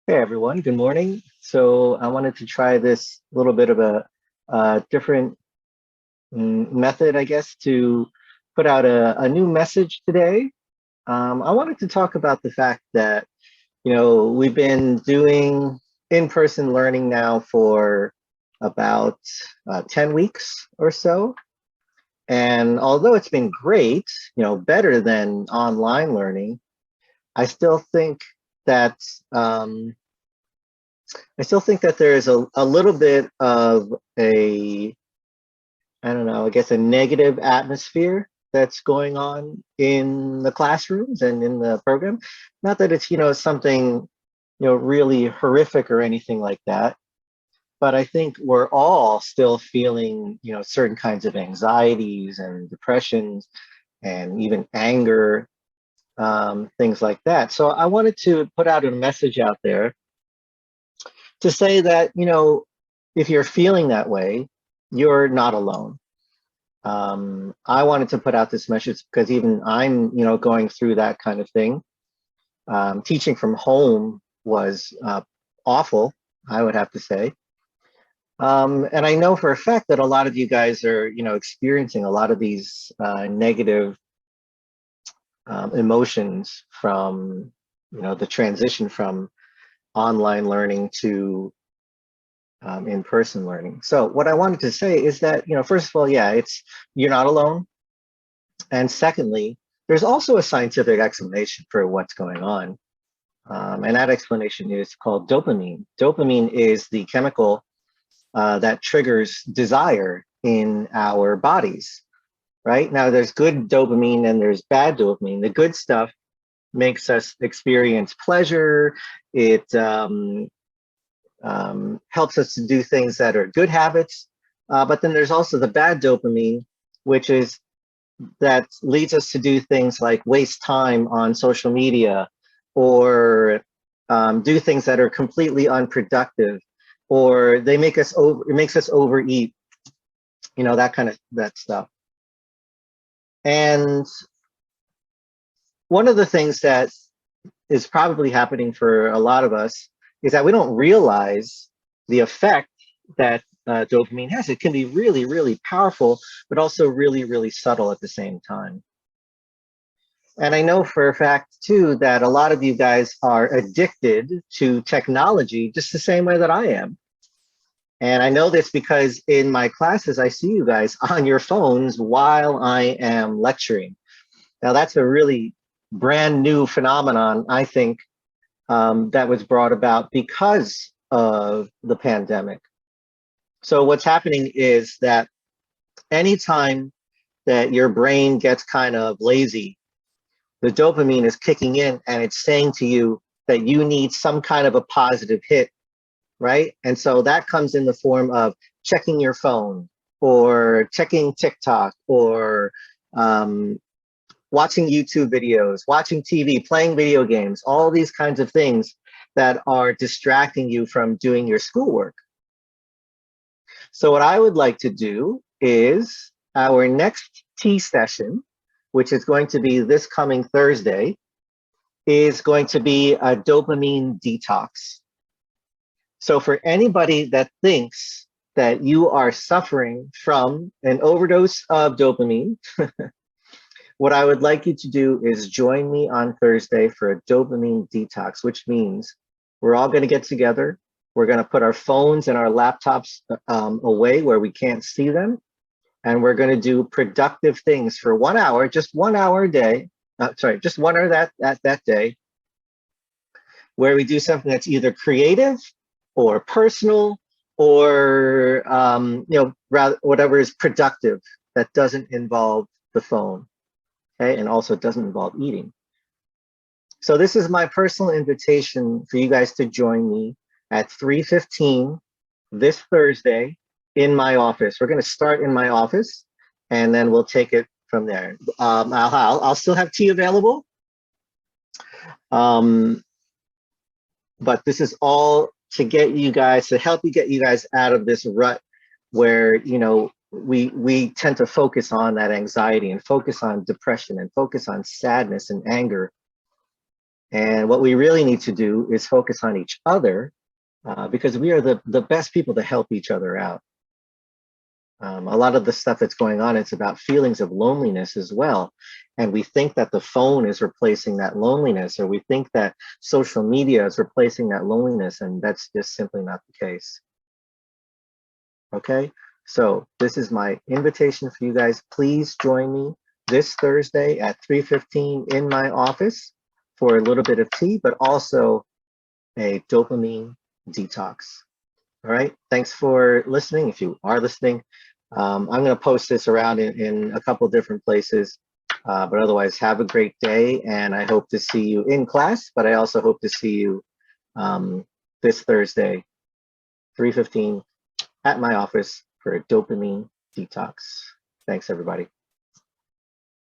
Hey everyone, good morning. So I wanted to try this little bit of a different method, I guess, to put out a new message today. I wanted to talk about the fact that, we've been doing in-person learning now for about 10 weeks or so. And although it's been great, better than online learning, I still think that um, I still think that there is a little bit of I don't know, I guess a negative atmosphere that's going on in the classrooms and in the program. Not that it's, something, really horrific or anything like that, but I think we're all still feeling, certain kinds of anxieties and depressions and even anger, things like that. So I wanted to put out a message out there to say that, if you're feeling that way, you're not alone. I wanted to put out this message because even I'm, going through that kind of thing. Teaching from home was awful, I would have to say. And I know for a fact that a lot of you guys are, experiencing a lot of these negative emotions from, the transition from online learning to in-person learning. So what I wanted to say is that, first of all, yeah, you're not alone. And secondly, there's also a scientific explanation for what's going on. And that explanation is called dopamine. Dopamine is the chemical that triggers desire in our bodies, right? Now, there's good dopamine and there's bad dopamine. The good stuff makes us experience pleasure. It helps us to do things that are good habits. But then there's also the bad dopamine, which is that leads us to do things like waste time on social media or do things that are completely unproductive, or it makes us overeat, that stuff. And one of the things that is probably happening for a lot of us is that we don't realize the effect that dopamine has. It can be really, really powerful, but also really, really subtle at the same time. And I know for a fact, too, that a lot of you guys are addicted to technology just the same way that I am. And I know this because in my classes, I see you guys on your phones while I am lecturing. Now, that's a really brand new phenomenon, I think, that was brought about because of the pandemic. So what's happening is that anytime that your brain gets kind of lazy, the dopamine is kicking in and it's saying to you that you need some kind of a positive hit, right? And so that comes in the form of checking your phone or checking TikTok or watching YouTube videos, watching TV, playing video games, all these kinds of things that are distracting you from doing your schoolwork. So what I would like to do is our next tea session, which is going to be this coming Thursday, is going to be a dopamine detox. So for anybody that thinks that you are suffering from an overdose of dopamine, what I would like you to do is join me on Thursday for a dopamine detox, which means we're all going to get together. We're going to put our phones and our laptops away where we can't see them. And we're going to do productive things for 1 hour, just 1 hour a day. Just 1 hour that day, where we do something that's either creative or personal or rather whatever is productive that doesn't involve the phone. Okay, and also it doesn't involve eating. So this is my personal invitation for you guys to join me at 3:15 this Thursday in my office. We're going to start in my office, and then we'll take it from there. I'll still have tea available, but this is all to help you get you guys out of this rut where we tend to focus on that anxiety and focus on depression and focus on sadness and anger. And what we really need to do is focus on each other, because we are the best people to help each other out. A lot of the stuff that's going on, it's about feelings of loneliness as well. And we think that the phone is replacing that loneliness, or we think that social media is replacing that loneliness, and that's just simply not the case. Okay, so this is my invitation for you guys. Please join me this Thursday at 3:15 in my office for a little bit of tea, but also a dopamine detox. All right, thanks for listening. If you are listening, I'm going to post this around in a couple different places, but otherwise have a great day, and I hope to see you in class, but I also hope to see you this Thursday, 3:15 at my office for a dopamine detox. Thanks, everybody.